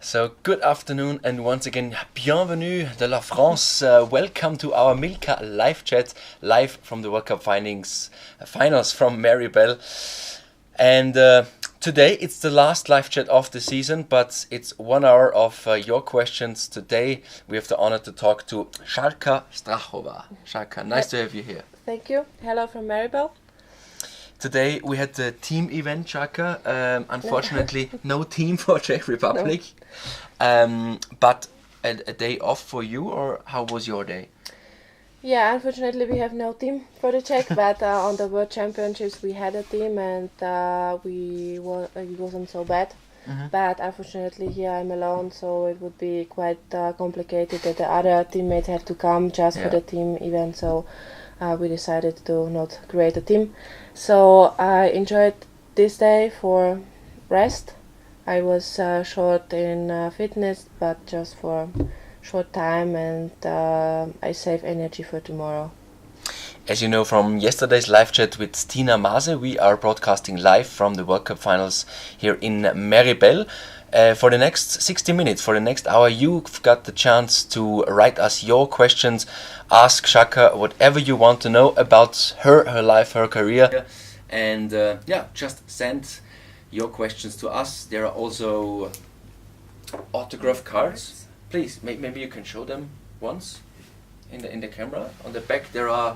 So good afternoon and once again, bienvenue de la France. Welcome to our Milka live chat, live from the World Cup finals from Méribel. And today it's the last live chat of the season, but it's 1 hour of your questions. Today we have the honor to talk to Sarka Strachova. Sarka, nice to have you here. Thank you. Hello from Méribel. Today we had the team event, Sarka. Unfortunately, no team for Czech Republic. But a day off for you, or how was your day? Yeah, unfortunately we have no team for the Czech, but on the World Championships we had a team and it wasn't so bad. But unfortunately here I'm alone, so it would be quite complicated that the other teammates have to come just for the team event. So we decided to not create a team. So I enjoyed this day for rest. I was short in fitness, but just for short time, and I save energy for tomorrow. As you know from yesterday's live chat with Tina Maase, we are broadcasting live from the World Cup finals here in Méribel. For the next 60 minutes, for the next hour, you've got the chance to write us your questions, ask Sarka whatever you want to know about her life, her career. And just send your questions to us. There are also autograph cards. Please, maybe you can show them once in the camera. On the back there are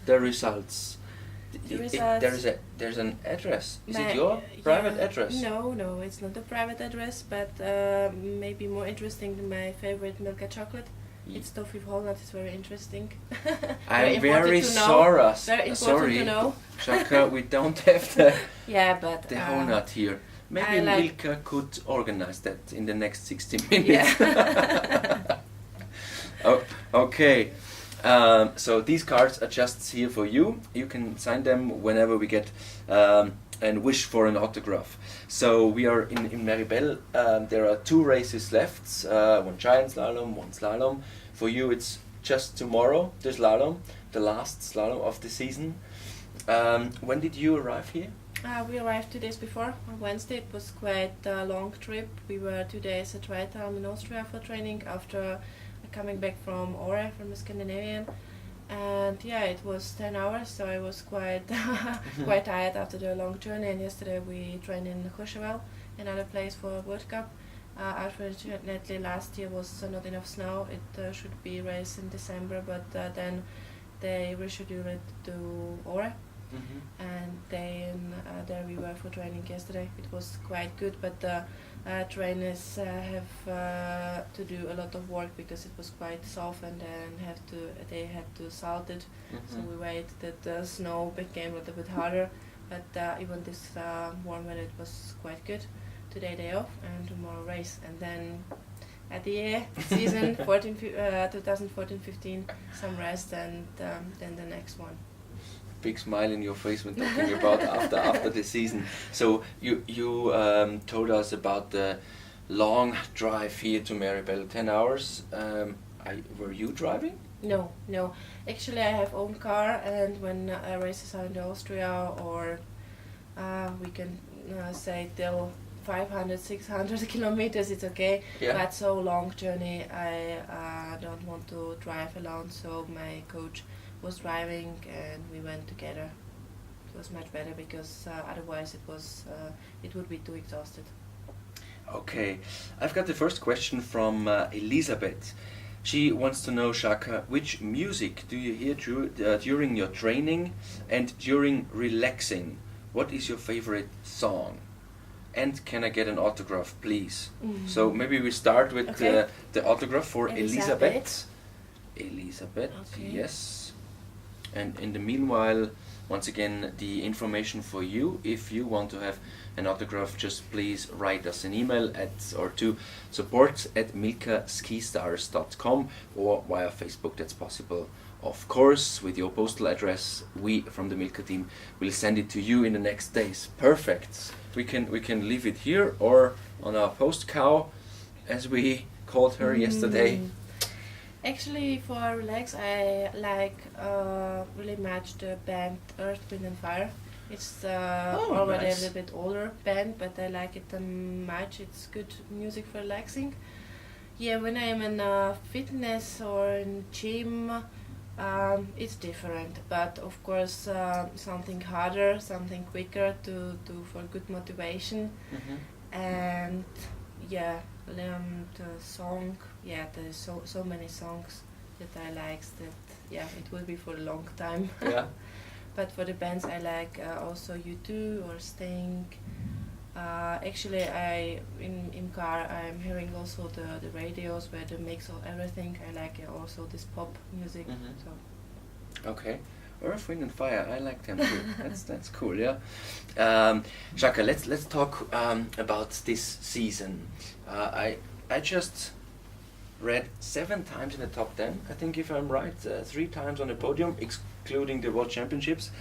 the results. There's an address. Is it your private address? No, it's not a private address, but maybe more interesting than my favorite Milka chocolate. It's toffee walnut. It's very interesting. I'm very sorry. Very important to know. Sarka, we don't have the walnut here. Maybe Milka could organize that in the next 60 minutes. Yeah. Okay. So these cards are just here for you. You can sign them whenever we get and wish for an autograph. So we are in Méribel. There are 2 races left. One giant slalom, one slalom. For you it's just tomorrow, the slalom, the last slalom of the season. When did you arrive here? We arrived 2 days before, on Wednesday. It was quite a long trip. We were 2 days at Reital in Austria for training after coming back from Ore, from the Scandinavian. And yeah, it was 10 hours, so I was quite quite tired after the long journey. And yesterday we trained in Courchevel, another place for World Cup. Unfortunately, last year was not enough snow. It should be raced in December, but then they rescheduled it to Ore. And then there we were for training yesterday. It was quite good, but trainers have to do a lot of work because it was quite soft, and then they had to salt it. So we waited that the snow became a little bit harder, but even this warm weather, it was quite good. Today day off and tomorrow race, and then at the season 2014-15 some rest, and then the next one. Big smile in your face when talking about after the season. So you told us about the long drive here to Méribel, 10 hours. Were you driving? No. Actually, I have own car, and when races are in Austria, or we can say till 500-600 kilometers, it's okay. But so long journey, I don't want to drive alone. So my coach was driving and we went together. It was much better because otherwise it would be too exhausted. Okay, I've got the first question from Elizabeth. She wants to know, Sarka, which music do you hear during your training and during relaxing? What is your favorite song? And can I get an autograph, please? So maybe we start with the autograph for Elizabeth. Elizabeth, okay. Yes. And in the meanwhile, once again, the information for you. If you want to have an autograph, just please write us an email to support@milkaskistars.com or via Facebook. That's possible. Of course, with your postal address, we from the Milka team will send it to you in the next days. Perfect. We can leave it here or on our post cow, as we called her yesterday. Actually, for relax, I like really much the band Earth, Wind and Fire. It's Oh, already nice. a little bit older band, but I like it much. It's good music for relaxing. Yeah, when I'm in fitness or in gym, it's different. But of course, something harder, something quicker to do for good motivation. And yeah, the song. Yeah, there's so many songs that I like that. Yeah, it will be for a long time. Yeah. But for the bands, I like also U2 or Sting. Actually, in car I'm hearing also the radios where they mix of everything. I like also this pop music. So Okay. Earth, Wind and Fire. I like them too. That's cool. Yeah. Shaka, let's talk about this season. I just read 7 times in the top 10. I think if I'm right, 3 times on the podium, excluding the World Championships.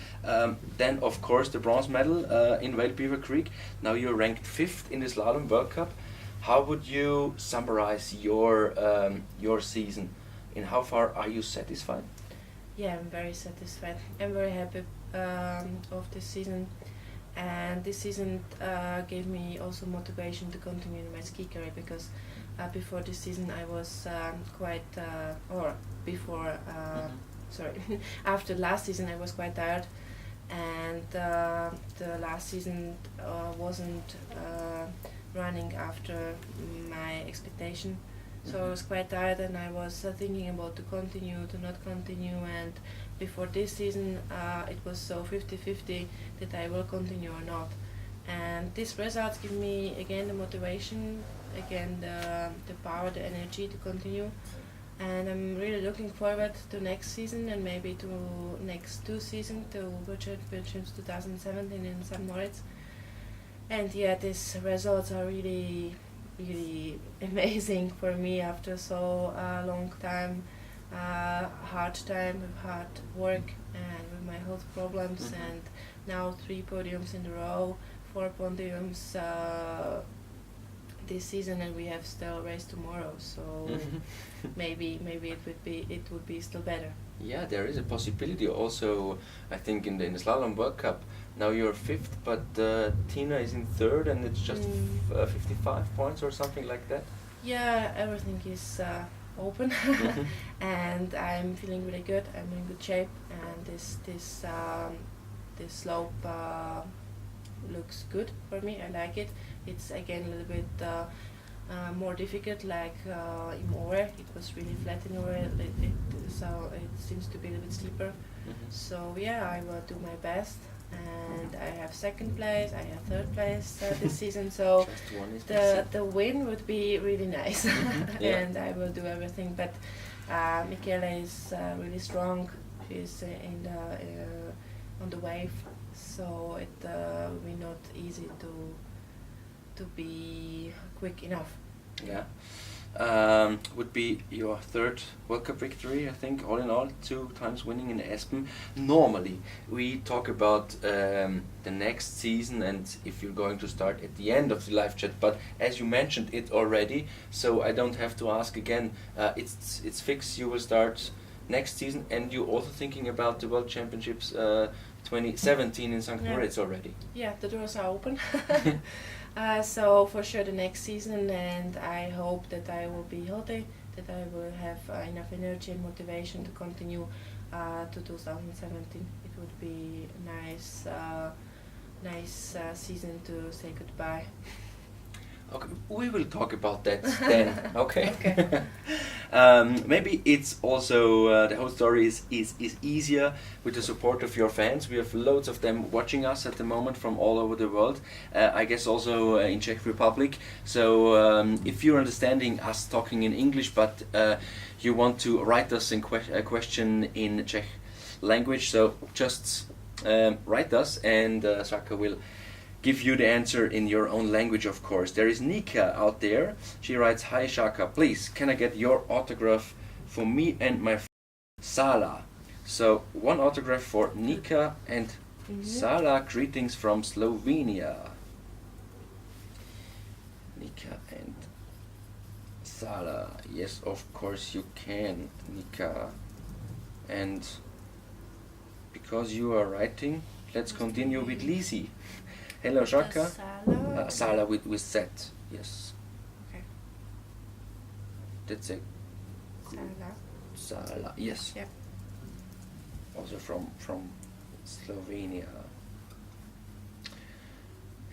Then of course the bronze medal in Wild Beaver Creek. Now you're ranked 5th in the Slalom World Cup. How would you summarize your season? In how far are you satisfied? yeah, I'm very satisfied. I'm very happy of this season, and this season gave me also motivation to continue in my ski career because before this season I was or before sorry after last season I was quite tired, and the last season wasn't running after my expectation. So I was quite tired and I was thinking about to continue, to not continue, and before this season it was so 50-50 that I will continue or not. And these results give me again the motivation, again the power, the energy to continue. And I'm really looking forward to next season and maybe to next 2 seasons, to World Championships 2017 in St. Moritz. And yeah, these results are really amazing for me after so long time, hard time with hard work and with my health problems, and now 3 podiums in a row, 4 podiums this season, and we have still a race tomorrow. So maybe it would be still better. Yeah, there is a possibility also. I think in the Slalom World Cup now you're 5th, but Tina is in 3rd, and it's just 55 points or something like that. Yeah, everything is open, and I'm feeling really good. I'm in good shape, and this slope looks good for me. I like it. It's again a little bit more difficult, like in Ore. It was really flat in Ore, so it seems to be a little bit steeper. So yeah, I will do my best, and I have 2nd place, I have 3rd place this season, so the win would be really nice. And I will do everything, but Michele is really strong. She's on the wave, so it will be not easy to be quick enough. Yeah. Would be your 3rd World Cup victory, I think, all in all, 2 times winning in Aspen. Normally, we talk about the next season and if you're going to start at the end of the live chat, but as you mentioned it already, so I don't have to ask again, it's fixed, you will start next season, and you're also thinking about the World Championships 2017 in St. Moritz already. Yeah, the doors are open. So for sure the next season, and I hope that I will be healthy, that I will have enough energy and motivation to continue to 2017. It would be a nice season to say goodbye. Okay, we will talk about that then. Okay. Okay. Maybe it's also the whole story is easier with the support of your fans. We have loads of them watching us at the moment from all over the world. I guess also in Czech Republic. So if you're understanding us talking in English, but you want to write us a question in Czech language, so just write us, and Sarka will give you the answer in your own language, of course. There is Nika out there. She writes, "Hi Shaka, please can I get your autograph for me and my friend Sala?" So 1 autograph for Nika and Sala. Greetings from Slovenia. Nika and Sala. Yes, of course you can, Nika. And because you are writing, let's continue with Lizzie. Hello, Sarka. Sala with Z. Yes. Okay. That's a Sala. Sala. Yes. Yep. Also from Slovenia.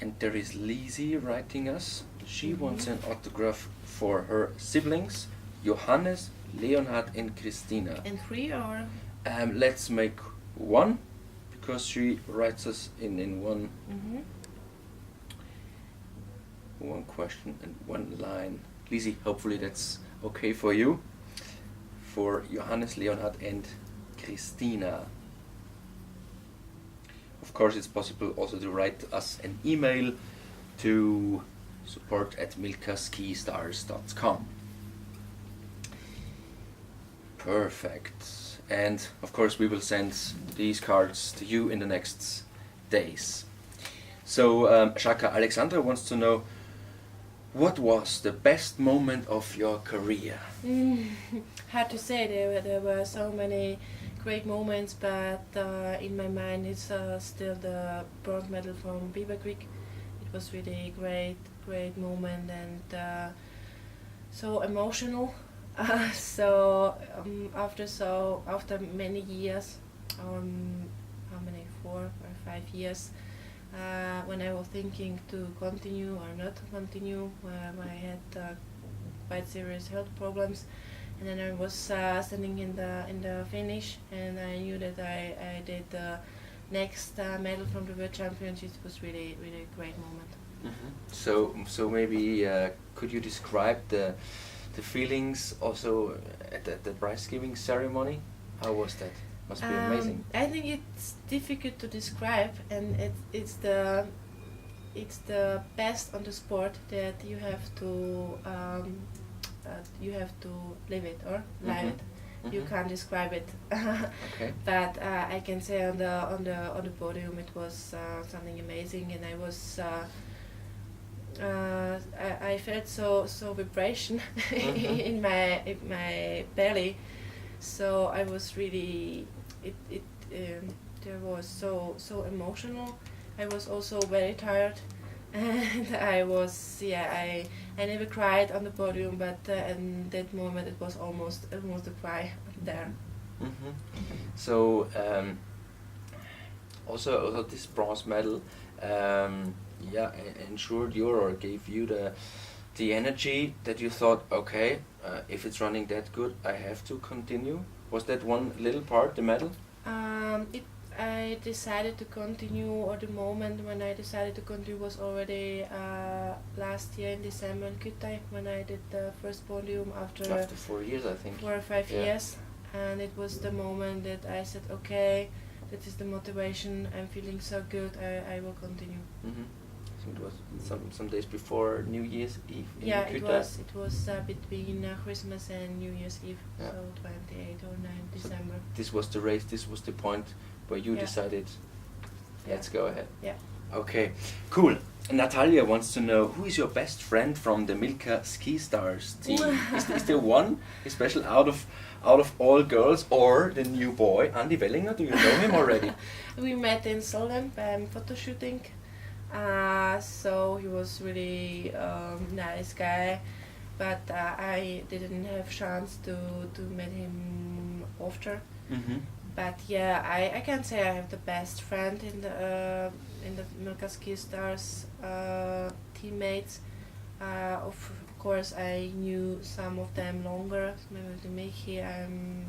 And there is Lizzie writing us. She wants an autograph for her siblings, Johannes, Leonhard and Christina. And 3 or? Let's make 1, because she writes us in one one question and 1 line. Lizzie, hopefully that's okay for you. For Johannes, Leonhard and Christina. Of course, it's possible also to write us an email to support@milkaskistars.com. Perfect. And of course, we will send these cards to you in the next days. So, Shaka, Alexandra wants to know, what was the best moment of your career? Hard to say. There were so many great moments, but in my mind it's still the bronze medal from Beaver Creek. It was really great moment, and so emotional. After many years, how many, 4 or 5 years, when I was thinking to continue or not to continue, I had quite serious health problems, and then I was standing in the finish, and I knew that I did the next medal from the World Championships. It was really a great moment. So maybe could you describe the feelings also at the prize giving ceremony? How was that? Must be amazing. I think it's difficult to describe, and it's the best on the sport that you have to live it or live it. You can't describe it. Okay. But I can say on the podium it was something amazing, and I was I felt so vibration in my belly. So I was really there was so emotional. I was also very tired, and I was I never cried on the podium, but in that moment it was almost a cry there. So also this bronze medal ensured you or gave you the energy that you thought, okay, if it's running that good, I have to continue. Was that one little part, the medal? I decided to continue, or the moment when I decided to continue was already last year in December in Kütai, when I did the first podium after 4 years, I think. 4 or 5 years, and it was the moment that I said, okay, that is the motivation. I'm feeling so good. I will continue. It was some days before New Year's Eve in Kütai. Kütai. It was between Christmas and New Year's Eve, so 28 or 9 December. So this was the race. This was the point where you decided, let's go ahead. Yeah. Okay, cool. Natalia wants to know, who is your best friend from the Milka Ski Stars team? is there one special out of all girls, or the new boy Andy Wellinger? Do you know him already? We met in Solden by photo shooting. So he was really nice guy, but I didn't have chance to meet him after. But I can say I have the best friend in the Milka Ski Stars teammates. Of course, I knew some of them longer. Maybe to Michi, I'm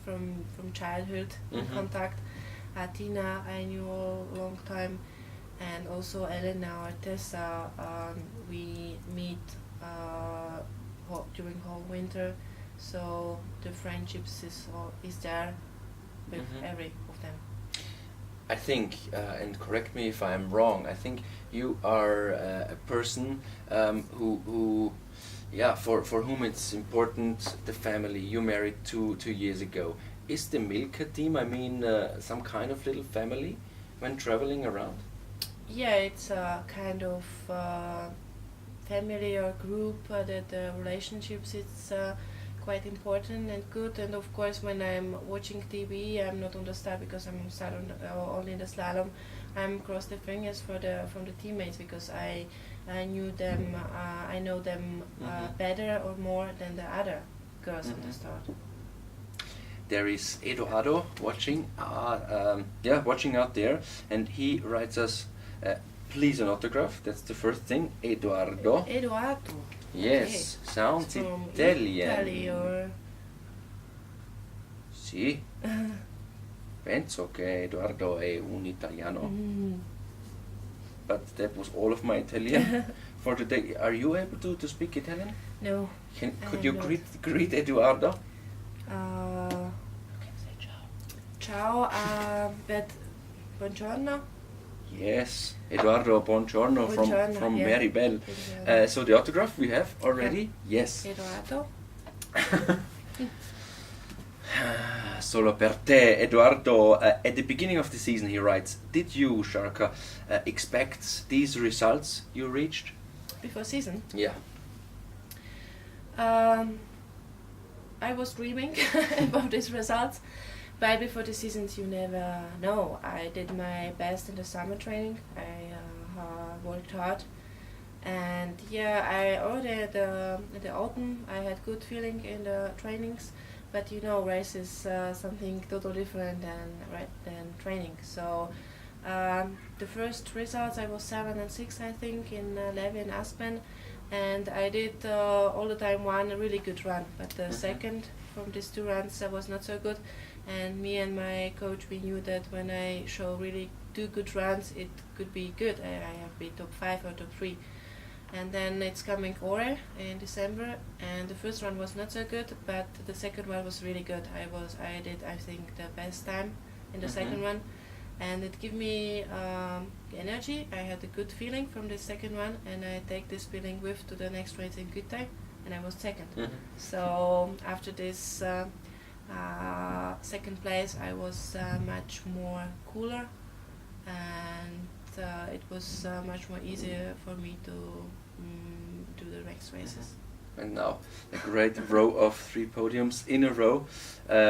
from childhood in contact. Tina, I knew a long time. And also Elena or Tessa, we meet during whole winter, so the friendships is there with every of them. I think, and correct me if I'm wrong, I think you are a person who for whom it's important the family. You married two years ago. Is the Milka team, I mean, some kind of little family when traveling around? Yeah, it's a kind of family or group that the relationships, it's quite important and good. And of course, when I'm watching TV, I'm not on the start because I'm on start only in the slalom. I'm cross the fingers for from the teammates because I knew them. I know them better or more than the other girls on the start. There is Eduardo watching, watching out there, and he writes us, please an autograph. That's the first thing. Eduardo. Eduardo. Yes, Okay. sounds From Italian. Italy or Sì, penso che Eduardo è un italiano. But that was all of my Italian for today. Are you able to speak Italian? No. Could you greet Eduardo? You can say ciao. Ciao, but buongiorno. Yes, Eduardo, buongiorno from yeah. Méribel. So the autograph we have already? Yeah. Yes. Eduardo. Solo per te, Eduardo. At the beginning of the season, he writes, did you, Sarka, expect these results you reached? Before season? Yeah. I was dreaming about these results, but before the seasons you never know. I did my best in the summer training. I worked hard, and I already at the autumn I had good feeling in the trainings, but race is something totally different than training. So the first results I was 7 and 6 I think in Levi and Aspen. And I did all the time one really good run, but the second from these 2 runs was not so good. And me and my coach, we knew that when I show really 2 good runs, it could be good. I have been top 5 or top 3. And then it's coming Ore in December, and the first run was not so good, but the second one was really good. I did I think the best time in the second one. And it gave me energy. I had a good feeling from the second one, and I take this feeling with to the next race in good time, and I was second. So after this second place, I was much more cooler, and it was much more easier for me to do the next races. And now a great row of 3 podiums in a row.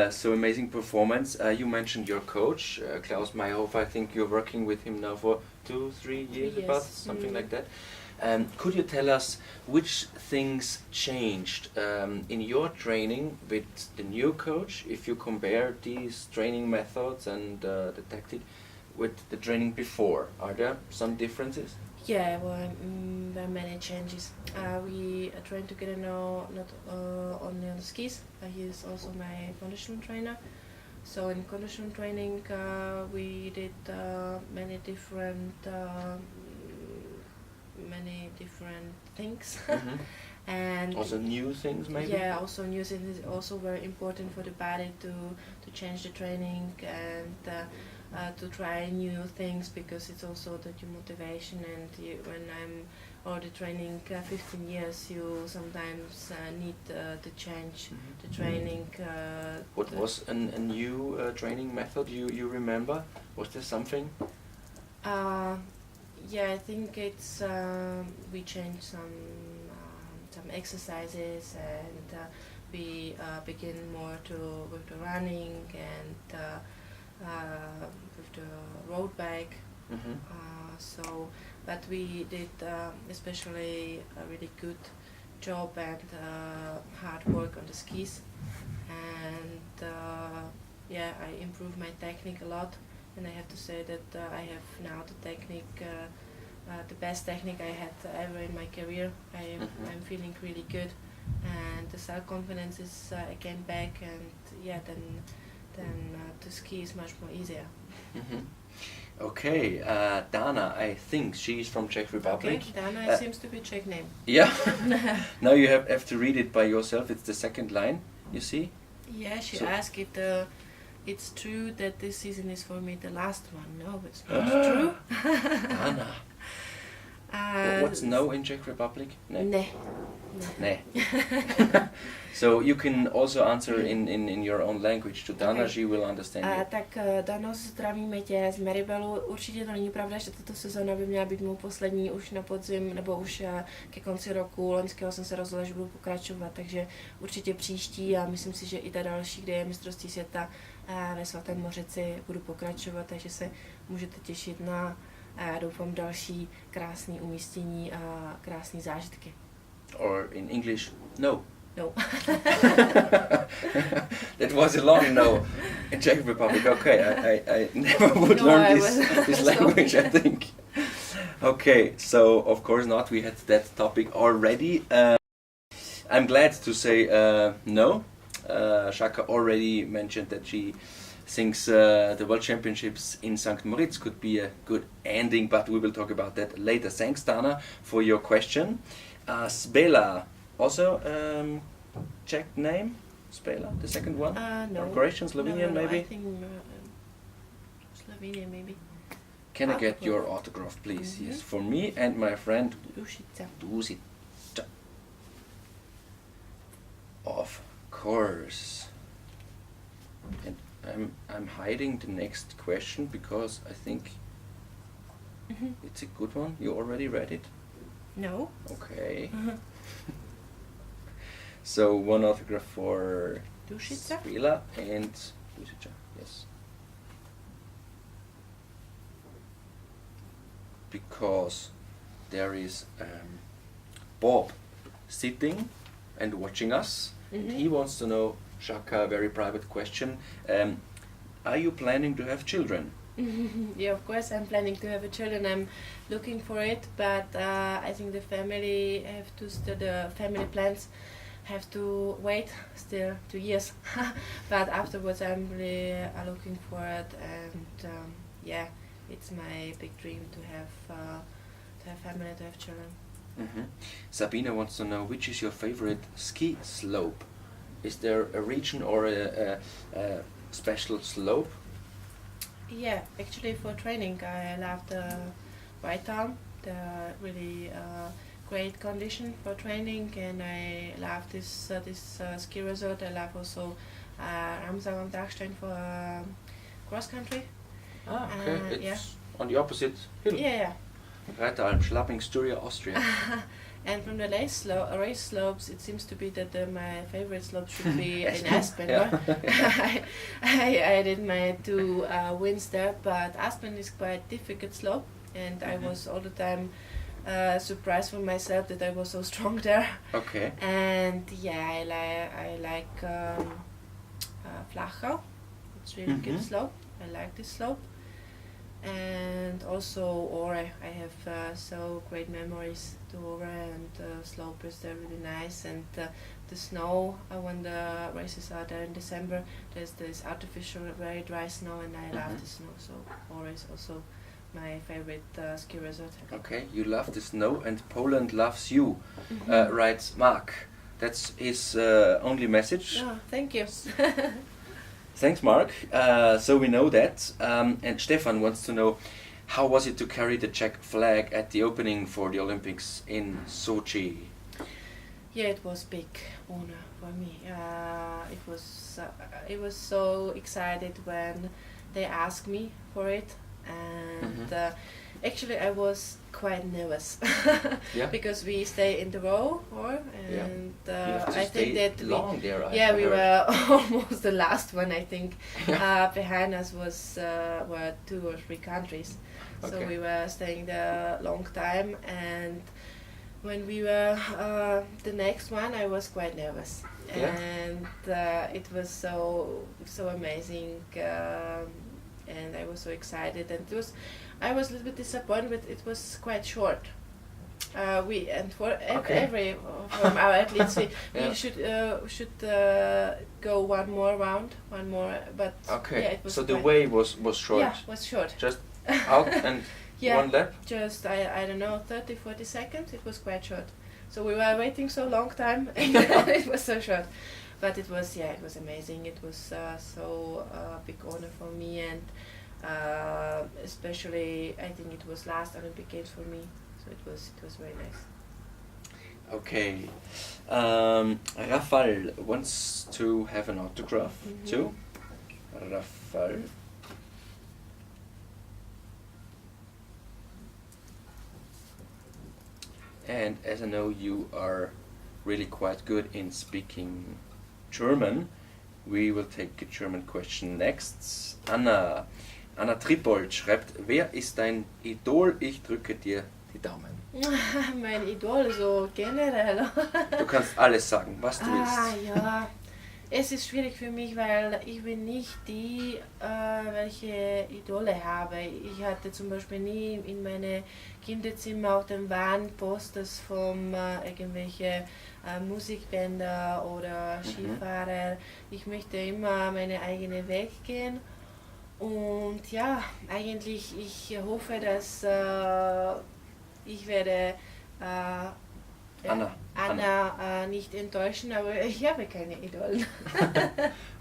So amazing performance. You mentioned your coach, Klaus Meyerhofer. I think you're working with him now for 2-3 years, about something like that. Could you tell us which things changed in your training with the new coach, if you compare these training methods and the tactic with the training before? Are there some differences? Yeah, well, there are many changes. We are trying together now, not only on the skis. He is also my condition trainer. So in condition training, we did many different things. And also new things, maybe. Yeah, also new things is also very important for the body to change the training and. To try new things, because it's also the motivation, and when I'm already training 15 years, you sometimes need to change the training. What was a new training method you remember? Was there something? Yeah, I think it's we changed some exercises, and we begin more with the running and with the road bike. But we did especially a really good job and hard work on the skis, and I improved my technique a lot, and I have to say that I have now the technique, the best technique I had ever in my career. I'm feeling really good, and the self-confidence is again back, and then to ski is much more easier. Okay, Dana, I think she's from Czech Republic. Okay, Dana seems to be Czech name. Yeah. Now you have to read it by yourself. It's the second line, you see? Yeah, she asked if it's true that this season is for me the last one. No, it's not true. Dana. What's no in Czech Republic? Ne. Ne. So you can also answer in your own language to Dana, Okay. she will understand you. Tak Dano, zdravíme tě z Méribelu. Určitě to není pravda, že tato sezóna by měla být mou poslední už na podzim, nebo už ke konci roku loňského jsem se rozhodla, že budu pokračovat, takže určitě příští a myslím si, že i ta další, kde je mistrovství světa ve Svatém Mořici, budu pokračovat, takže se můžete těšit na, doufám, další krásné umístění a krásné zážitky. Or in English, no. No. That was a long no in Czech Republic. Okay, I never would learn this language, I think. Okay, so of course not. We had that topic already. I'm glad to say no. Shaka already mentioned that she thinks the World Championships in St. Moritz could be a good ending, but we will talk about that later. Thanks, Dana, for your question. Spela, also Czech name? Spela, the second one? No. Or Croatian, Slovenian, no, maybe? I think Slovenian, maybe. Can I get your autograph, please? Yes, for me and my friend Dusica. Of course. And I'm hiding the next question because I think it's a good one. You already read it? No. Okay. So one autograph for Dušica? Spela and Dušica, yes. Because there is Bob sitting and watching us. He wants to know, Shaka, a very private question. Are you planning to have children? Yeah, of course I'm planning to have a children. I'm looking for it, but I think the family the family plans have to wait still 2 years. But afterwards I'm really looking for it, and yeah, it's my big dream to have family, to have children. Sabina wants to know, which is your favorite ski slope? Is there a region or a special slope? Yeah, actually for training I love the White Arm, the really great condition for training, and I love this ski resort. I love also Ramsau am Dachstein for cross country. Ah, okay. It's yeah. on the opposite hill. Yeah. Reitalm, Schlapping, Styria, Austria. And from the race slopes, it seems to be that my favorite slope should be in Aspen. Yeah. I did my 2 wins there, but Aspen is quite difficult slope, and I was all the time surprised for myself that I was so strong there. Okay. And yeah, I like Flachau. It's really good slope. I like this slope. And also Ore. I have so great memories to Ore, and the slope is there really nice, and the snow when the races are there in December, there's this artificial very dry snow, and I love the snow, so Ore is also my favorite ski resort. Okay, you love the snow and Poland loves you, writes Mark. That's his only message. Oh, thank you. Thanks, Mark. So we know that. And Stefan wants to know, how was it to carry the Czech flag at the opening for the Olympics in Sochi? Yeah, it was big honor for me. It was so excited when they asked me for it, and actually I was quite nervous because we stay in the row, and I think that long there. we were almost the last one. I think behind us were 2 or 3 countries, so we were staying there a long time. And when we were the next one, I was quite nervous, and it was so amazing, and I was so excited. And I was a little bit disappointed, but it was quite short. Every from our athletes, we should go one more round, but it was so the way was short. Yeah, was short. Just out and one lap. Just I don't know, 30-40 seconds. It was quite short. So we were waiting so long time, and it was so short. But it was amazing. It was so big honor for me, and especially I think it was last Olympic Games for me. So it was very nice. Okay. Rafal wants to have an autograph too. Rafal. And as I know you are really quite good in speaking German, we will take a German question next. Anna Tripold schreibt, wer ist dein Idol? Ich drücke dir die Daumen. Mein Idol, so generell. Du kannst alles sagen, was du willst. Ja. Es ist schwierig für mich, weil ich bin nicht die, welche Idole habe. Ich hatte zum Beispiel nie in meinem Kinderzimmer auf dem Wand Posters von irgendwelche Musikbänder oder Skifahrer. Ich möchte immer meine eigene Weg gehen. Und ja, eigentlich ich hoffe, dass ich werde Anna nicht enttäuschen, aber ich habe keine Idolen.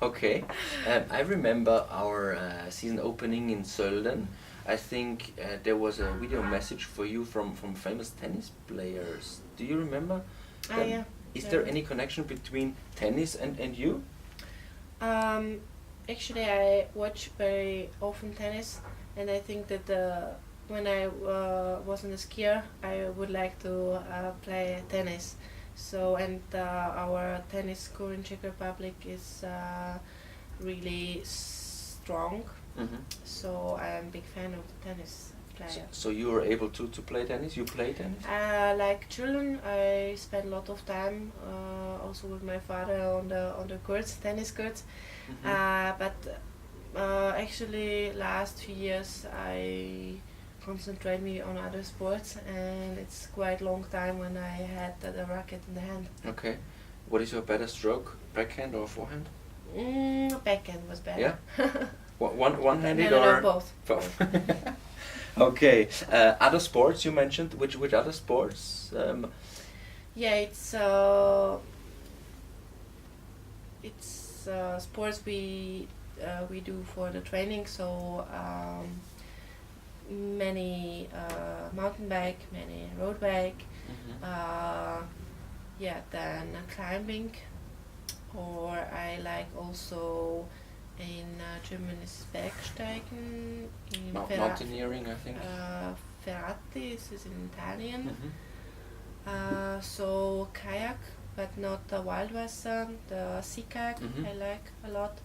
Okay, I remember our season opening in Sölden. I think there was a video message for you from famous tennis players. Do you remember? Yeah. Is there any connection between tennis and you? Actually, I watch very often tennis, and I think that when I wasn't a skier, I would like to play tennis. So, and our tennis school in Czech Republic is really strong. So I'm a big fan of the tennis player. So you were able to play tennis? You play tennis? Like children, I spent a lot of time also with my father on the courts, tennis courts. But actually, last few years I concentrate me on other sports, and it's quite long time when I had the racket in the hand. Okay. What is your better stroke, backhand or forehand? Backhand was better. Yeah. One-handed no, or both. Both. Okay. Other sports you mentioned. Which other sports? Yeah, it's sports we do for the training. So many mountain bike, many road bike. Then climbing, or I like also in German is Bergsteigen. In mountaineering, I think. Ferrati is in Italian. So kayak, but not the Wildwasser, the sea kayak I like a lot.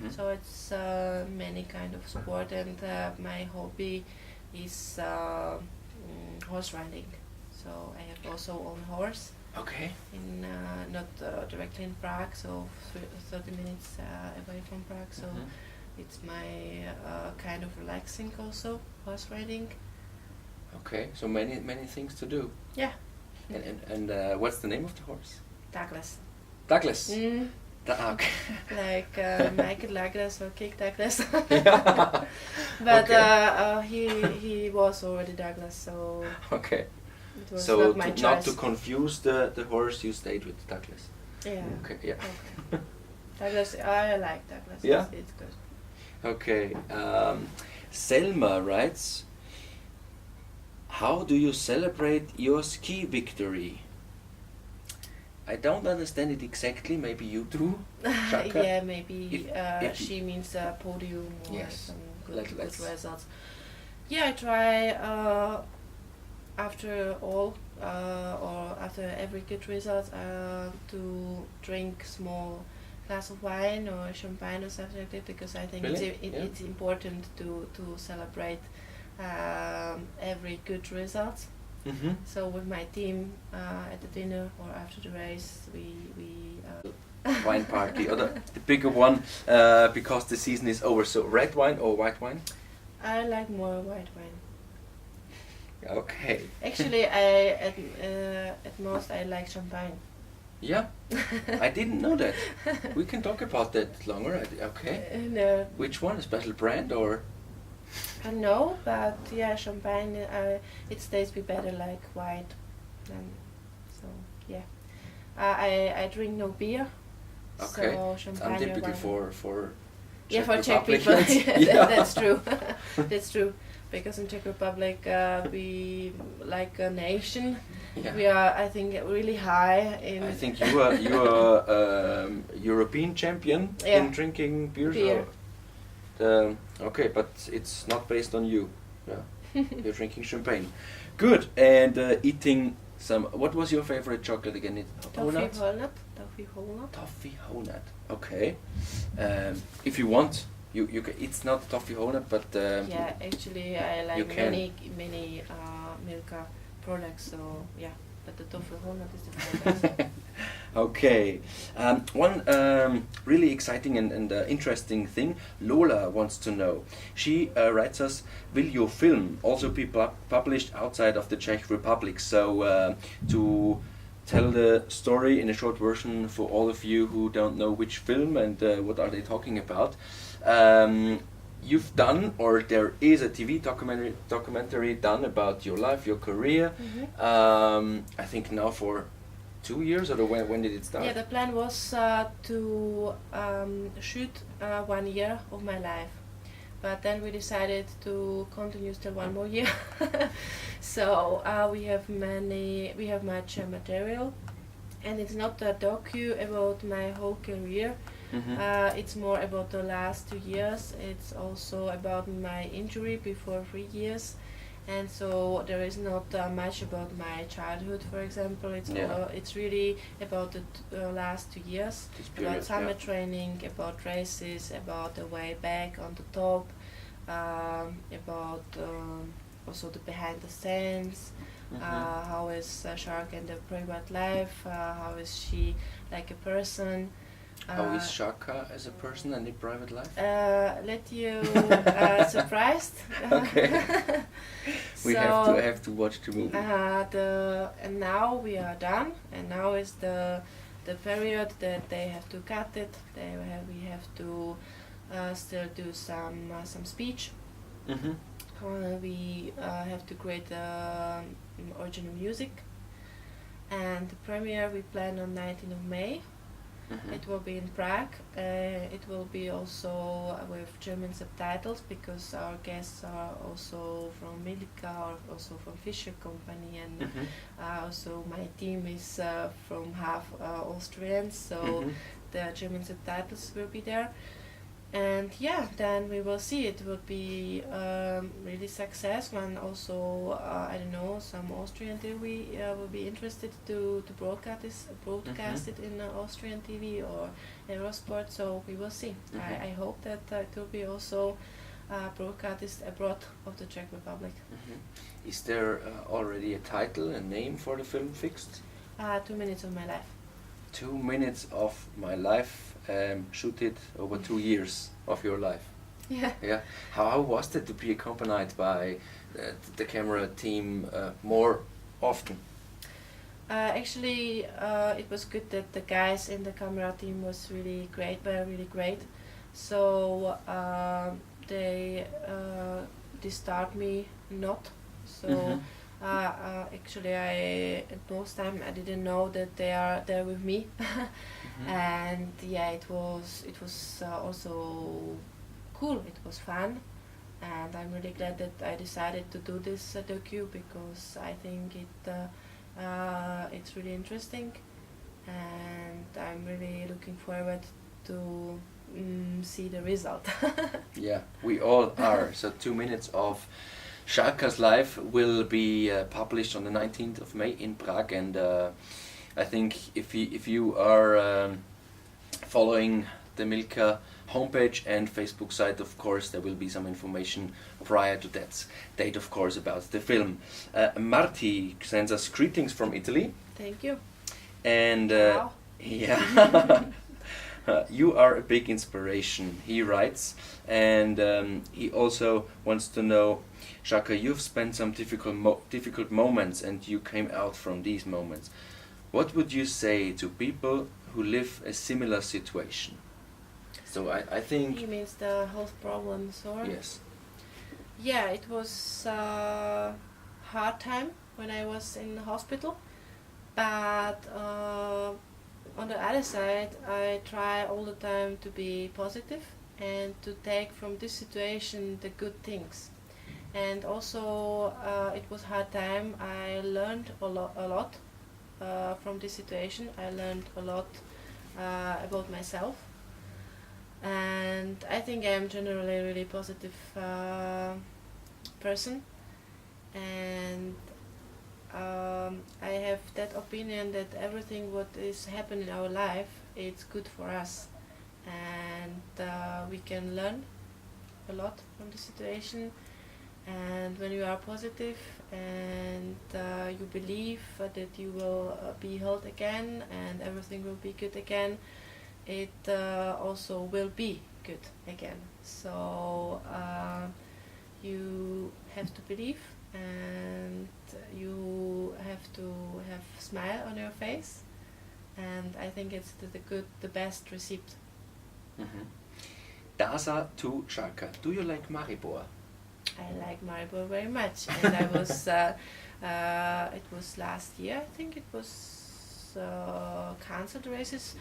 So it's many kind of sport, and my hobby is horse riding. So I have also own horse. Okay. In not directly in Prague, so 30 minutes away from Prague. So it's my kind of relaxing also, horse riding. Okay, so many things to do. Yeah. And what's the name of the horse? Douglas. Douglas. Okay. Like Michael Douglas or Kick Douglas. But he was already Douglas, so. Okay. It was so not my choice. Not to confuse the horse, you stayed with Douglas. Yeah. Okay. Yeah. Okay. Douglas, I like Douglas. Yeah. It's good. Okay. Selma writes, how do you celebrate your ski victory? I don't understand it exactly. Maybe you do. Sarka? Yeah, maybe if she means podium or yes. some good results. Yeah, I try after all or after every good result to drink small glass of wine or champagne or something like that, because I think really? it's important to celebrate every good result. So with my team at the dinner or after the race, we wine party, or the bigger one, because the season is over. So red wine or white wine? I like more white wine. Okay. Actually, at most I like champagne. Yeah, I didn't know that. We can talk about that longer. Okay. No. Which one? A special brand or? No, but yeah, champagne. It stays be better like white. So yeah, I drink no beer. Okay. So It's champagne. untypical for yeah, for Czech Republicans. people. Yeah. That's true. That's true. because in Czech Republic we like a nation. Yeah. We are, I think, really high in. I think you are European champion Yeah. in drinking beer. Beer. Okay, but it's not based on you. Yeah, you're drinking champagne. Good. And eating some. What was your favorite chocolate again? Toffee walnut. Toffee walnut. Toffee walnut. Okay. If you want, you can, it's not toffee walnut, but Yeah, actually I you like can. many Milka products. So yeah, but the toffee walnut is the favorite. Okay. One really exciting and interesting thing Lola wants to know. She writes us, will your film also be published outside of the Czech Republic? So to tell the story in a short version for all of you who don't know which film and what are they talking about. You've done, or there is a TV documentary done about your life, your career. I think now for 2 years, or when did it start? Yeah, the plan was to shoot 1 year of my life, but then we decided to continue still 1 more year. So we have much material, and it's not a docu about my whole career. It's more about the last 2 years. It's also about my injury before 3 years. And so there is not much about my childhood, for example. It's really about the last 2 years, about summer training, about races, about the way back on the top, about also the behind the scenes. How is Sarka in the private life? How is she like a person? How is Sarka as a person and in private life? Let you surprised. Okay. We have to watch the movie. And now we are done, and now is the period that they have to cut it. We have to still do some speech. We have to create original music, and the premiere we plan on 19th of May. It will be in Prague. It will be also with German subtitles, because our guests are also from Milka or also from Fischer Company, and also my team is from half Austrian, so the German subtitles will be there. And yeah, then we will see. It will be really success when also I don't know, some Austrian TV will be interested to broadcast it in Austrian TV or Eurosport. So we will see. I hope that it will be also broadcast abroad of the Czech Republic. Is there already a title, a name for the film fixed? 2 minutes of my life. 2 minutes of my life. Shoot it over 2 years of your life. Yeah. Yeah. How was it to be accompanied by the camera team more often? Actually, it was good that the guys in the camera team was really great. So they disturbed me not. So actually, at most time I didn't know that they are there with me. And yeah, it was also cool. It was fun, and I'm really glad that I decided to do this docu, because I think it's really interesting, and I'm really looking forward to see the result. Yeah, we all are. So 2 minutes of Sarka's life will be published on the 19th of May in Prague, and I think if you are following the Milka homepage and Facebook site, of course there will be some information prior to that date, of course, about the film. Marti sends us greetings from Italy. Thank you. And Wow. yeah. You are a big inspiration, he writes, and he also wants to know, Sarka, you've spent some difficult moments, and you came out from these moments. What would you say to people who live a similar situation? So I think... He means the health problems, or? Yes. Yeah, it was a hard time when I was in the hospital, but on the other side, I try all the time to be positive and to take from this situation the good things. and also it was hard time. I learned a lot from this situation. I learned a lot about myself, and I think I'm generally a really positive person, and I have that opinion that everything what is happening in our life, it's good for us, and we can learn a lot from the situation. And when you are positive and you believe that you will be healed again and everything will be good again, it also will be good again. So you have to believe, and you have to have smile on your face, and I think it's the best receipt. Dasa to Sarka. Do you like Maribor? I like Méribel very much, and I was it was last year, I think it was cancelled races.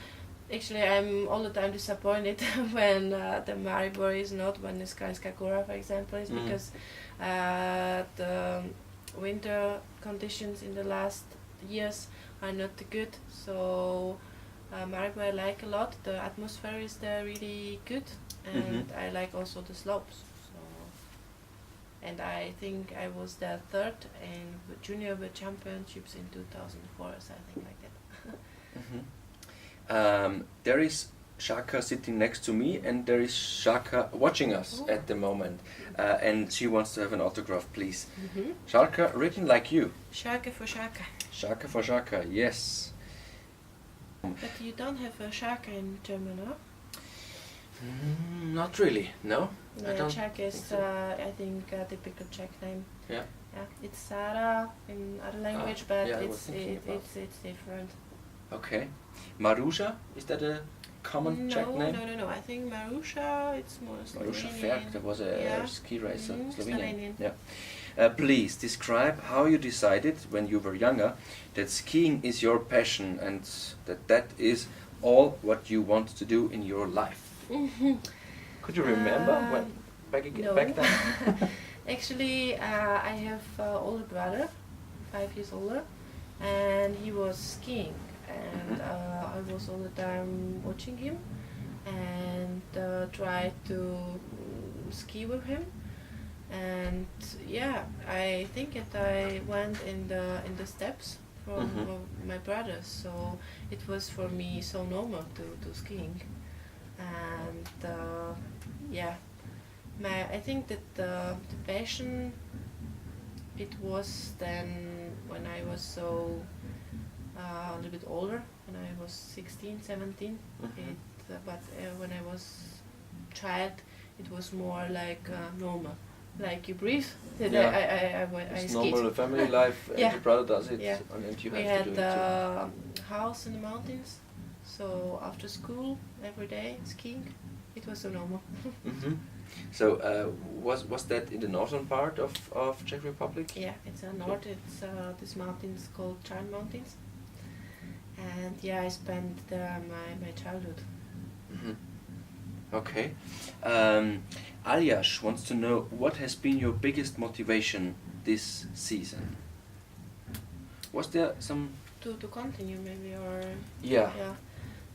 Actually, I'm all the time disappointed when the Méribel is not, when the Sarka Strachova, for example, is because the winter conditions in the last years are not good. So Méribel I like a lot. The atmosphere is there really good, and I like also the slopes. And I think I was there third in Junior World Championships in 2004, so I think like that. There is Sarka sitting next to me, and there is Sarka watching us at the moment, and she wants to have an autograph, please. Sarka, written like you. Sarka for Sarka. Sarka for Sarka, yes. But you don't have a Sarka in German, no? Not really, no. No, Czech is, so. I think, a typical Czech name. Yeah. Yeah, it's Sara in other language, but yeah, it's different. Okay. Marusha, is that a common Czech name? No. I think Marusha, it's more Slovenian. Marusha Ferk, that was a ski racer, Slovenian. Slovenian. Yeah. Please describe how you decided when you were younger that skiing is your passion and that is all what you want to do in your life. Could you remember when back then? Actually, I have an older brother, 5 years older, and he was skiing, and I was all the time watching him and tried to ski with him. And yeah, I think that I went in the steps from my brother, so it was for me so normal to skiing. And yeah, I think that the passion, it was then when I was so a little bit older, when I was 16, 17. But when I was child, it was more like normal, like you breathe. I it's skied. normal family life, and your brother does it, and you we have to do it too. had a house in the mountains, so after school every day skiing. It was so normal. So was that in the northern part of Czech Republic? Yeah, it's north. It's this mountains called Giant Mountains, and yeah, I spent there my childhood. Okay. Aljaž wants to know what has been your biggest motivation this season. Was there some to continue maybe, or yeah.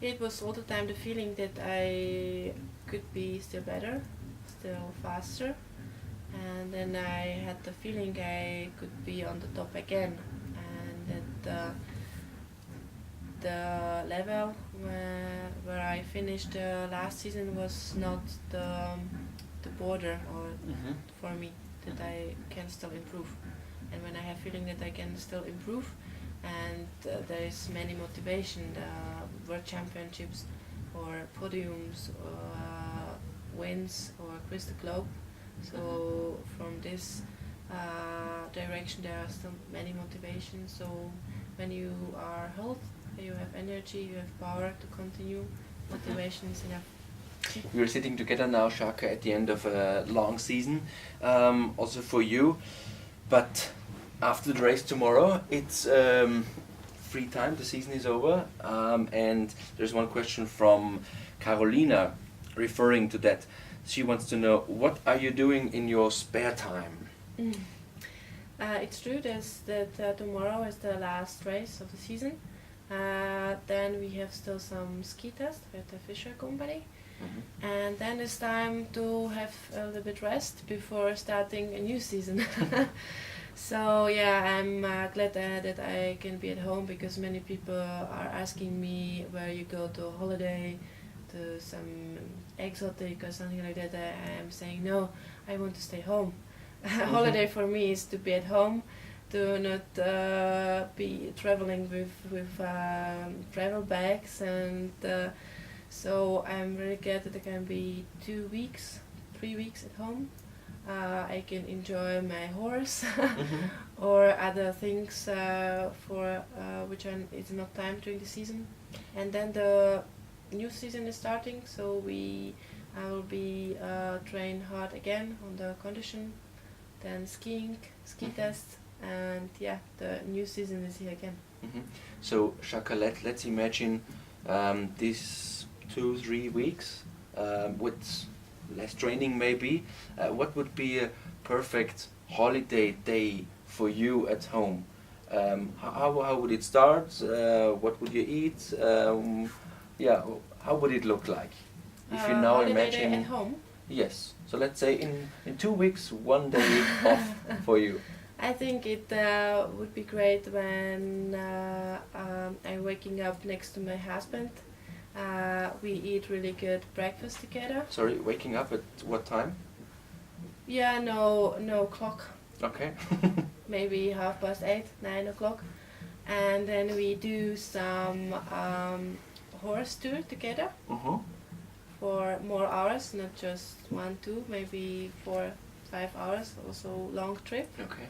It was all the time the feeling that I could be still better, still faster, and then I had the feeling I could be on the top again, and that the level where I finished last season was not the border or for me, that I can still improve. And when I have feeling that I can still improve, and there is many motivation, World Championships or podiums or wins or across the globe. So from this direction there are still many motivations. So when you are healthy, you have energy, you have power to continue, motivation is enough. We're sitting together now, Sarka, at the end of a long season, also for you. But after the race tomorrow, it's free time, the season is over. And there's one question from Carolina referring to that. She wants to know, what are you doing in your spare time? It's true that tomorrow is the last race of the season. Then we have still some ski test with the Fisher company. And then it's time to have a little bit rest before starting a new season. So yeah, I'm glad that I can be at home, because many people are asking me where you go to holiday, to some exotic or something like that. I'm saying no, I want to stay home. Holiday for me is to be at home, to not be traveling with travel bags, and so I'm really glad that I can be 2 weeks, 3 weeks at home. I can enjoy my horse or other things for which it's not time during the season. And then the new season is starting, so I will be train hard again on the condition, then ski tests, and yeah, the new season is here again. So Sarka, let's imagine these 2-3 weeks with less training maybe. What would be a perfect holiday day for you at home? How would it start? What would you eat? Yeah, how would it look like? If you now imagine day at home. Yes. So let's say in 2 weeks, 1 day off for you. I think it would be great when I'm waking up next to my husband. We eat really good breakfast together. Sorry, waking up at what time? Yeah, no clock. Okay. Maybe 8:30, 9 o'clock. And then we do some horse tour together for more hours, not just 1-2, maybe 4-5 hours, also long trip. Okay.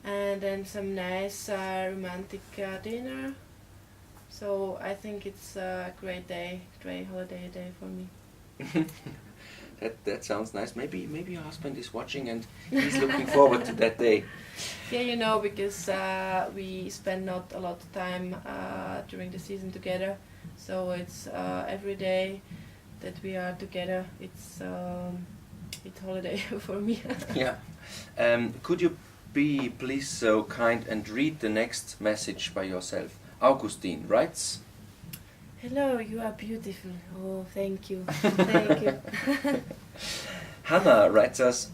And then some nice romantic dinner. So I think it's a great holiday day for me. That sounds nice. Maybe your husband is watching and he's looking forward to that day. Yeah, because we spend not a lot of time during the season together. So it's every day that we are together. It's holiday for me. Yeah. Could you be please so kind and read the next message by yourself? Augustine writes, "Hello, you are beautiful." Oh, thank you. Thank you. Hanna writes us,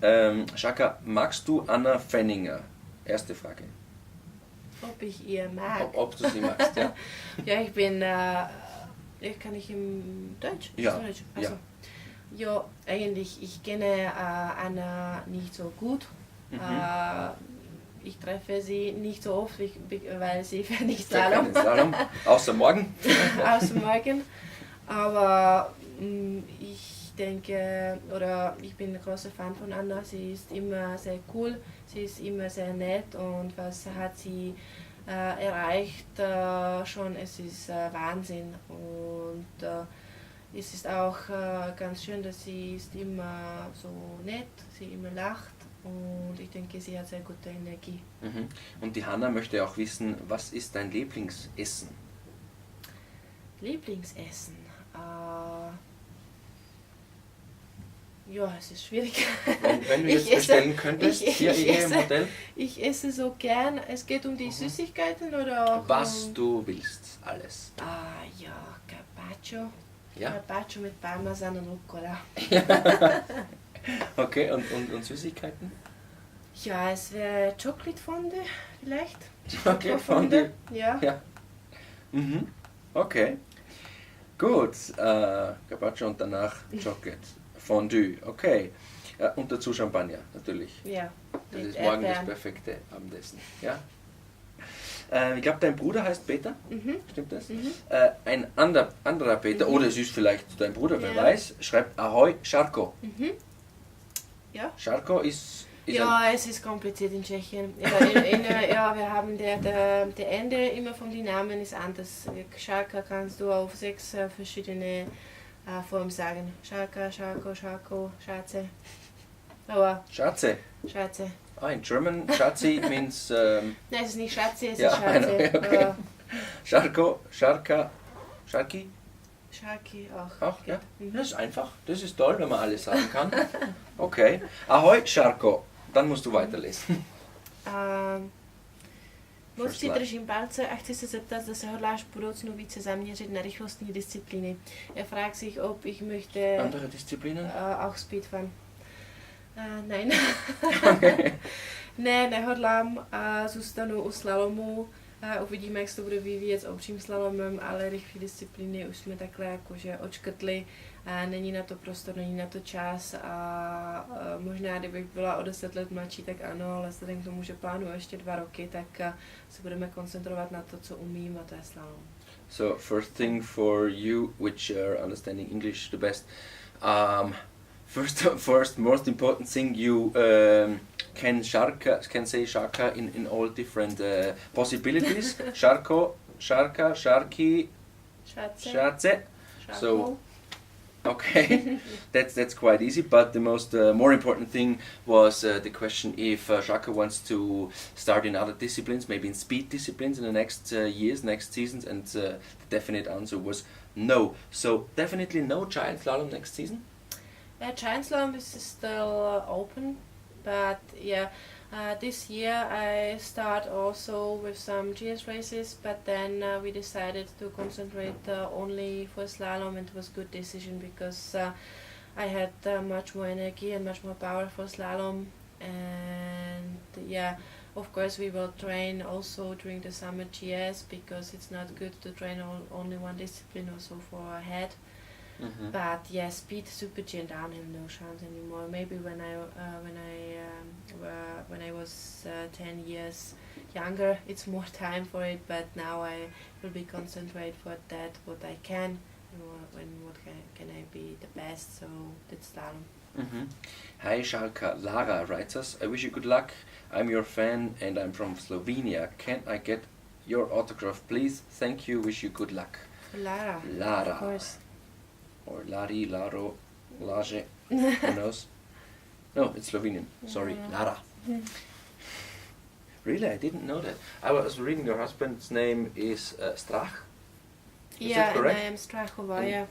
Sarka, magst du Anna Fenninger? Erste Frage. Ob ich ihr mag? Ob du sie magst, ja. Ja, ich bin, kann ich im Deutsch? Ja. Deutsch? Also, ja, eigentlich, ich kenne Anna nicht so gut. Ich treffe sie nicht so oft, weil sie fährt nicht Slalom. Slalom. Außer morgen. Außer morgen. Aber ich denke, oder ich bin ein großer Fan von Anna. Sie ist immer sehr cool, sie ist immer sehr nett, und was hat sie erreicht schon, es ist Wahnsinn. Und es ist auch ganz schön, dass sie ist immer so nett, sie immer lacht. Und ich denke, sie hat sehr gute Energie. Und die Hanna möchte auch wissen, was ist dein Lieblingsessen? Lieblingsessen? Ja, es ist schwierig. Wenn du jetzt bestellen könntest, hier im Hotel? Ich esse so gern. Es geht um die Süßigkeiten oder auch was du willst, alles. Ja, Carpaccio. Ja? Carpaccio mit Parmesan und Rucola. Okay, und Süßigkeiten? Ja, es wäre Chocolate Fondue vielleicht. Chocolate Fondue? Ja. Okay. Gut. Carpaccio und danach Chocolate Fondue. Okay. Und dazu Champagner, natürlich. Ja. Das ist morgen das perfekte Abendessen. Ja? Ich glaube, dein Bruder heißt Peter. Stimmt das? Ein anderer Peter, oder es ist vielleicht dein Bruder, wer weiß, schreibt Ahoi Sarko. Ja. Sarko ist ja, es ist kompliziert in Tschechien. Ja, wir haben der Ende immer von den Namen ist anders. Sarka kannst du auf 6 verschiedene Formen sagen. Sarka, Sarko, Sarko, Schatze. Aber Schatze. Schatze. In German, Schatzi means... Nein, es ist nicht Schatzi, es ja, ist Schatze. Okay. Sarko, Sarka, Sarki? Sarki auch. Auch, ja. Das ist einfach. Das ist toll, wenn man alles sagen kann. Okay. Ahoi, Sarko. Dann musst du weiterlesen. Moc ti držím palce a chci se zeptat, zda se hodláš v budoucnu více zaměřit na rychlostní disciplíny. Fragt sich, ob ich möchte Andere Disziplinen? Auch Speedfahren. Nein. Ne, nehodlám. Zůstanu u slalomu. Uvidíme, jak se to bude vyvíjet s obřím slalomem, ale rychlé disciplíny už jsme takhle jakože odškrtli. Není na to prostor, není na to čas a možná, kdybych byla o 10 let mladší, tak ano, ale vzhledem k tomu, že plánuju ještě 2 roky, tak se budeme koncentrovat na to, co umím, a to je slalom. So first thing for you, which are understanding English the best, first most important thing you can say Sarka in all different possibilities. Sarka, Sharky, Schatze. So okay, that's quite easy. But the most more important thing was the question if Sarka wants to start in other disciplines, maybe in speed disciplines in the next years, next seasons, and the definite answer was no. So definitely no giant slalom next season. Giant slalom is still open, but yeah, this year I start also with some GS races, but then we decided to concentrate only for slalom, and it was a good decision because I had much more energy and much more power for slalom, and yeah, of course we will train also during the summer GS because it's not good to train only one discipline also for our head. Mm-hmm. But yeah, speed, super G and downhill, no chance anymore. Maybe when I was 10 years younger, it's more time for it. But now I will be concentrate for that what I can, and what can I be the best. So that's slalom. Mm-hmm. Hi Sarka, Lara writes us. I wish you good luck. I'm your fan and I'm from Slovenia. Can I get your autograph, please? Thank you. Wish you good luck. Lara. Of course. Or Lari, Laro, Lage, who knows? No, it's Slovenian. Sorry, Lara. Really, I didn't know that. I was reading your husband's name is Strach. Is that correct? And I am Strachova. Yeah,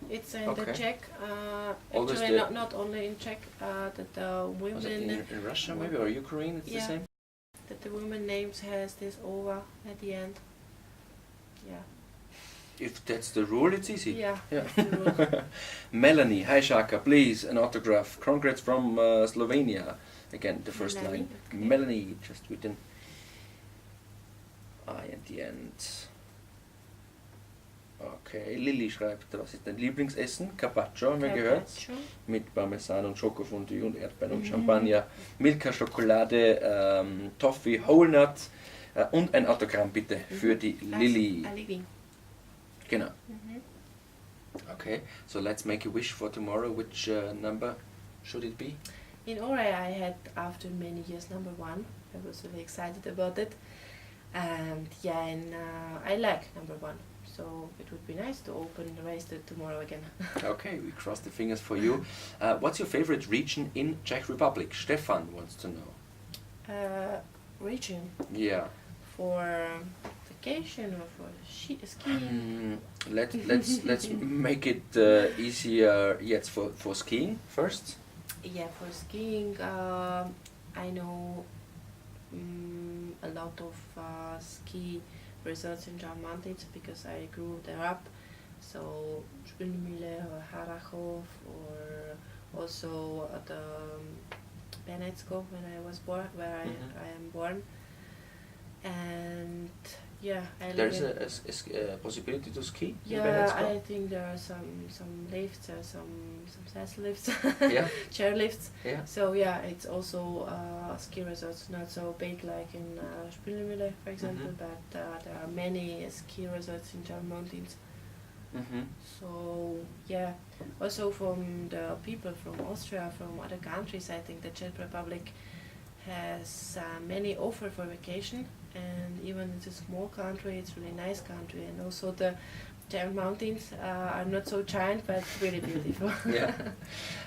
it's in the Czech. Always Actually, not only in Czech. That the women. Was it in Russia maybe or Ukraine? It's the same. That the women names has this ova at the end. Yeah. If that's the rule, it's easy. Yeah. That's the rule. Melanie, hi Sarka, please an autograph. Congrats from Slovenia. Again, the first line. Okay. Melanie, just with an I at the end. Okay, Lilly schreibt, was ist dein Lieblingsessen? Carpaccio, haben wir gehört. Mit Parmesan und Schokofondue und Erdbeeren und Champagner. Milka, Schokolade, Toffee, Whole Nut und ein Autogramm bitte für die Lilly. Genau. Okay, so let's make a wish for tomorrow. Which number should it be? In Ore I had, after many years, number 1. I was really excited about it. And yeah, and I like number 1. So it would be nice to open the race tomorrow again. Okay, we cross the fingers for you. What's your favorite region in Czech Republic? Stefan wants to know. Region? Yeah. For vacation or for skiing? Let's make it easier. Yes, for skiing first. Yeah, for skiing, I know a lot of ski resorts in German mountains because I grew there up. So Spindmühle or Harachov, or also the Benetsko when I was born, where I am born. And yeah, there's a possibility to ski. Yeah, I think there are some lifts, some saddle lifts, yeah, chair lifts. Yeah. So yeah, it's also ski resorts, not so big like in Spindmühle, for example, but there are many ski resorts in German mountains. So yeah, also from the people from Austria, from other countries, I think the Czech Republic has many offer for vacation, and even it's a small country, it's a really nice country, and also the German mountains are not so giant, but really beautiful. Yeah.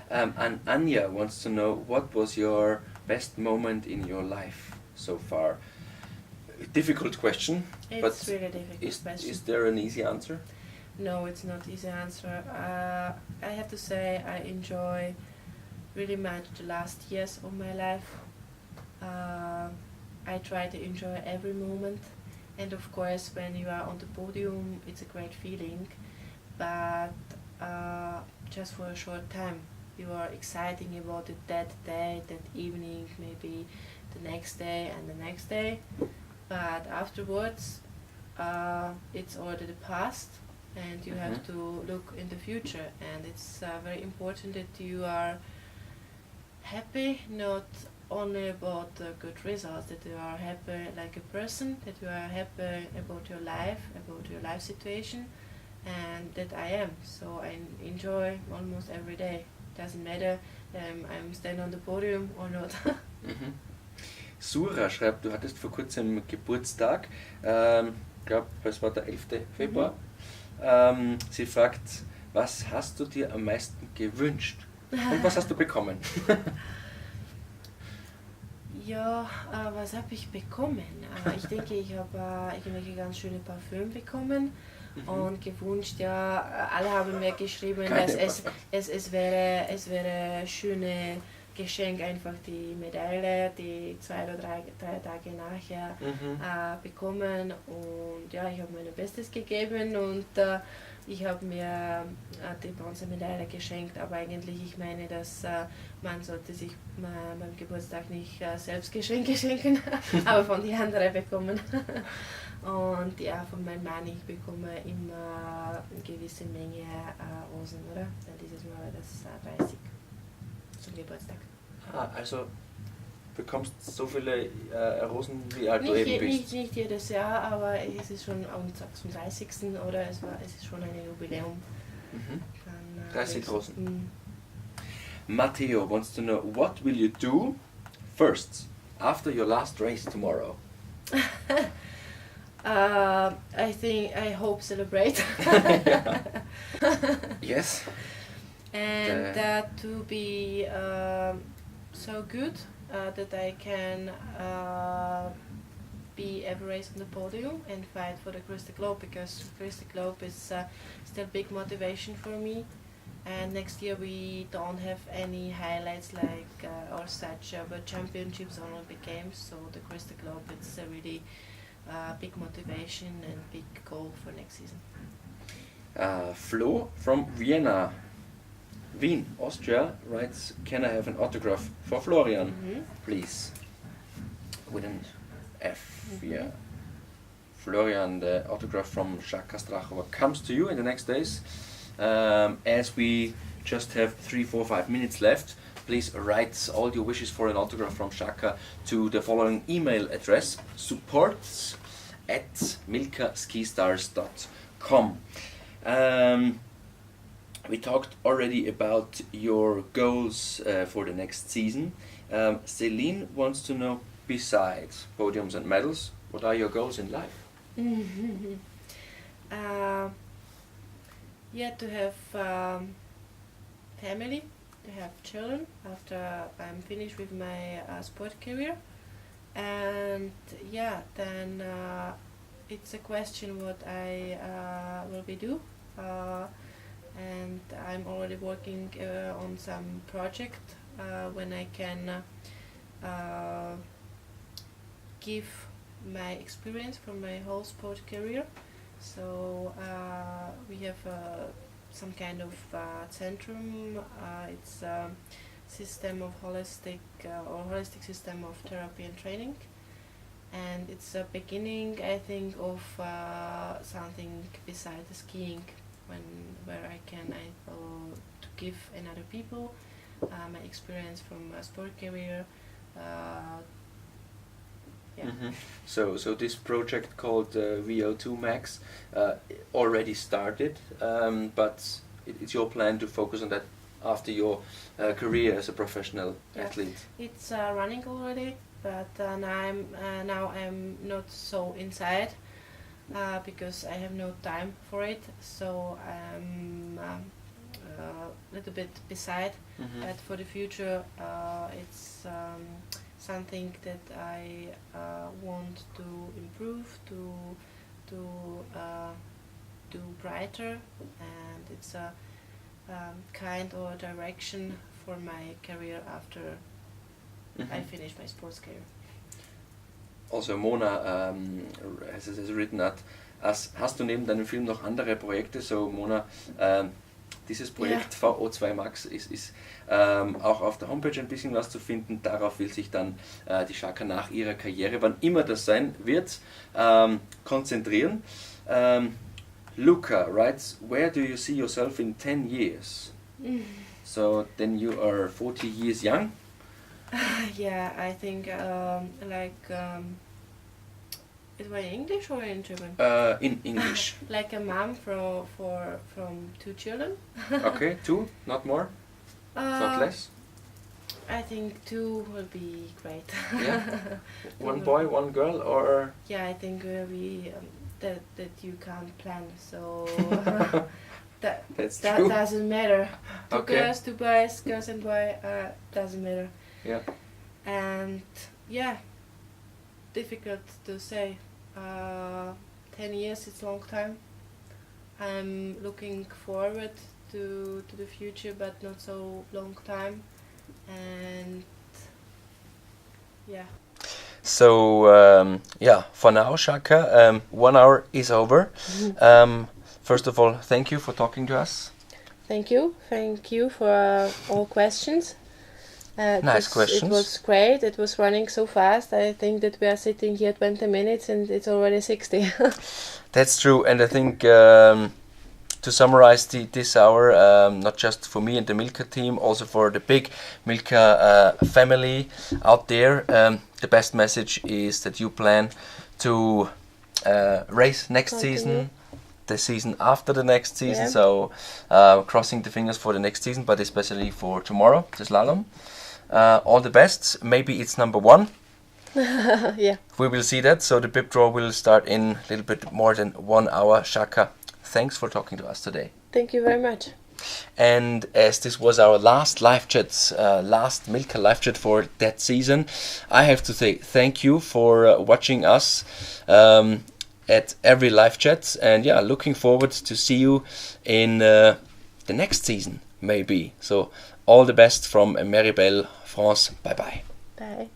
And Anya wants to know, what was your best moment in your life so far? Difficult question. It's but really difficult question. Is there an easy answer? No, it's not easy answer. I have to say I enjoy really much the last years of my life. I try to enjoy every moment, and of course when you are on the podium it's a great feeling, but just for a short time. You are exciting about it that day, that evening, maybe the next day and the next day, but afterwards it's already the past, and you have to look in the future, and it's very important that you are happy, not only about the good results, that you are happy like a person, that you are happy about your life situation, and that I am. So I enjoy almost every day. Doesn't matter I'm standing on the podium or not. Sura schreibt, du hattest vor kurzem Geburtstag, ich glaube, es war der 11. Februar. Sie fragt, was hast du dir am meisten gewünscht und was hast du bekommen? Ja, was habe ich bekommen? Ich denke, ich habe irgendwelche ganz schöne Parfüm bekommen und gewünscht, ja, alle haben mir geschrieben, dass es wäre schöne Geschenk, einfach die Medaille, die 2 oder 3 Tage nachher bekommen, und ja, ich habe mein Bestes gegeben und ich habe mir die Bronzemedaille geschenkt, aber eigentlich, ich meine, dass man sollte sich beim Geburtstag nicht selbst Geschenke schenken, aber von den anderen bekommen. Und ja, von meinem Mann, ich bekomme immer eine gewisse Menge Rosen, oder? Dieses Mal war das 30 zum Geburtstag. Also bekommst so viele Rosen, wie alt du eben bist? Nicht jedes Jahr, aber es ist schon zum 30. oder es ist schon ein Jubiläum. Dann, 30 Rosen. Matteo wants to know, what will you do first after your last race tomorrow? I hope celebrate. Yes. And to be so good that I can be every race on the podium and fight for the Crystal Globe, because Crystal Globe is still big motivation for me. And next year we don't have any highlights like or such, but championships or Olympic Games. So the Crystal Globe, it's a really big motivation and big goal for next season. Flo from Vienna, Wien, Austria, writes, can I have an autograph for Florian, please? With an F, yeah. Florian, the autograph from Sarka Strachova comes to you in the next days. As we just have 3, 4, 5 minutes left, please write all your wishes for an autograph from Sarka to the following email address: supports@milkaskistars.com. We talked already about your goals for the next season. Celine wants to know, besides podiums and medals, what are your goals in life? To have family, to have children after I'm finished with my sport career, and then it's a question what I will be do. And I'm already working on some project when I can give my experience from my whole sport career. So we have some kind of centrum. It's a system of holistic system of therapy and training, and it's a beginning, I think, of something beside the skiing, where I can to give another people my experience from a sport career. So this project called VO2 Max already started, but it's your plan to focus on that after your career as a professional athlete. It's running already, but now I'm not so inside. Because I have no time for it, so I'm a little bit beside. But for the future, it's something that I want to improve, to do brighter, and it's a kind of direction for my career after I finish my sports career. Also Mona has written that, hast du neben deinem Film noch andere Projekte? So Mona, dieses Projekt VO2 Max ist auch auf der Homepage ein bisschen was zu finden. Darauf will sich dann die Sarka nach ihrer Karriere, wann immer das sein wird, konzentrieren. Luca writes, where do you see yourself in 10 years? So then you are 40 years young? Yeah, I think is it in English or in German? In English. Like a mom from 2 children. Okay, 2, not more, not less. I think 2 will be great. Yeah. One boy, one girl, or? Yeah, I think we that you can't plan. So That's that true. doesn't matter. 2 Okay. girls, 2 boys, girls and boy, doesn't matter. Yeah. And yeah, difficult to say. 10 years, it's a long time. I'm looking forward to the future, but not so long time. And yeah. So for now, Sarka, 1 hour is over. First of all, thank you for talking to us. Thank you for all questions. Nice questions. It was great. It was running so fast. I think that we are sitting here 20 minutes and it's already 60. That's true, and I think to summarize this hour, not just for me and the Milka team, also for the big Milka family out there, the best message is that you plan to race next season, the season after the next season, so crossing the fingers for the next season, but especially for tomorrow, the slalom. All the best. Maybe it's number 1. Yeah. We will see that. So the bib draw will start in a little bit more than 1 hour. Sarka, thanks for talking to us today. Thank you very much. And as this was our last live chat, last Milka live chat for that season, I have to say thank you for watching us at every live chat. And yeah, looking forward to see you in the next season, maybe. So all the best from Méribel, France. Bye-bye. Bye.